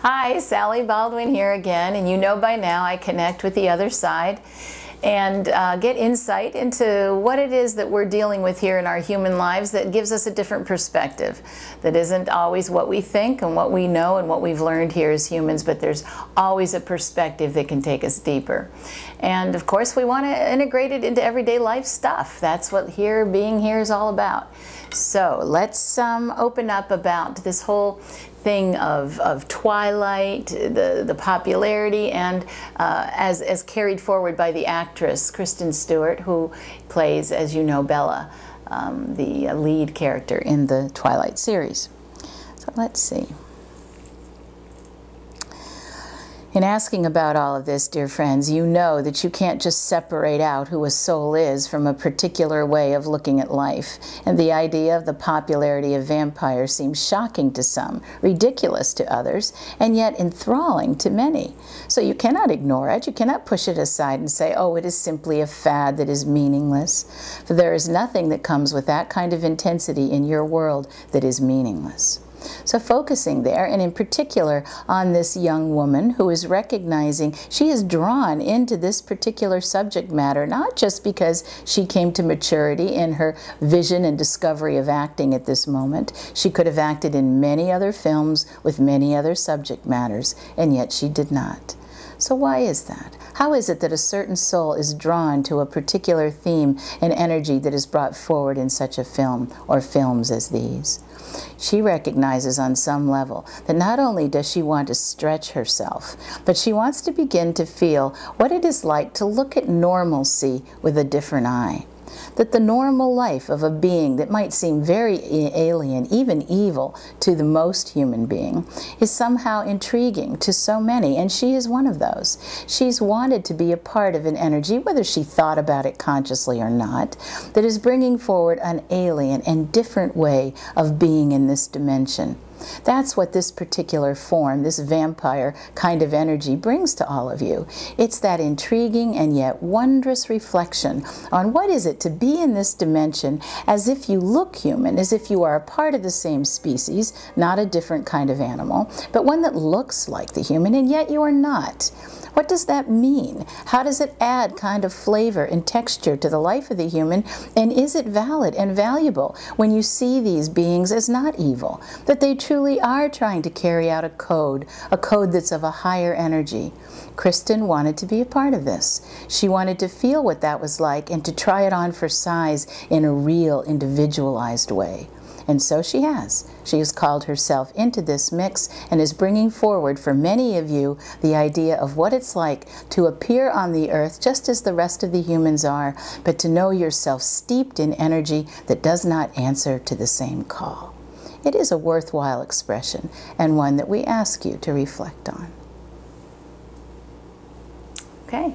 Hi, Sally Baldwin here again, and you know by now I connect with the other side and get insight into what it is that we're dealing with here in our human lives that gives us a different perspective, that isn't always what we think and what we know and what we've learned here as humans, but there's always a perspective that can take us deeper. And of course we want to integrate it into everyday life stuff. That's what being here is all about. So let's open up about this whole thing of Twilight, the popularity, and as carried forward by the actress Kristen Stewart, who plays, as you know, Bella, the lead character in the Twilight series. So let's see. In asking about all of this, dear friends, you know that you can't just separate out who a soul is from a particular way of looking at life. And the idea of the popularity of vampires seems shocking to some, ridiculous to others, and yet enthralling to many. So you cannot ignore it. You cannot push it aside and say, oh, it is simply a fad that is meaningless. For there is nothing that comes with that kind of intensity in your world that is meaningless. So focusing there, and in particular on this young woman who is recognizing she is drawn into this particular subject matter, not just because she came to maturity in her vision and discovery of acting at this moment. She could have acted in many other films with many other subject matters, and yet she did not. So why is that? How is it that a certain soul is drawn to a particular theme and energy that is brought forward in such a film or films as these? She recognizes on some level that not only does she want to stretch herself, but she wants to begin to feel what it is like to look at normalcy with a different eye. That the normal life of a being that might seem very alien, even evil, to the most human being, is somehow intriguing to so many, and she is one of those. She's wanted to be a part of an energy, whether she thought about it consciously or not, that is bringing forward an alien and different way of being in this dimension. That's what this particular form, this vampire kind of energy, brings to all of you. It's that intriguing and yet wondrous reflection on what is it to be in this dimension as if you look human, as if you are a part of the same species, not a different kind of animal, but one that looks like the human, and yet you are not. What does that mean? How does it add kind of flavor and texture to the life of the human? And is it valid and valuable when you see these beings as not evil? That they truly are trying to carry out a code that's of a higher energy. Kristen wanted to be a part of this. She wanted to feel what that was like and to try it on for size in a real, individualized way. And so she has. She has called herself into this mix and is bringing forward for many of you the idea of what it's like to appear on the earth just as the rest of the humans are, but to know yourself steeped in energy that does not answer to the same call. It is a worthwhile expression and one that we ask you to reflect on. Okay.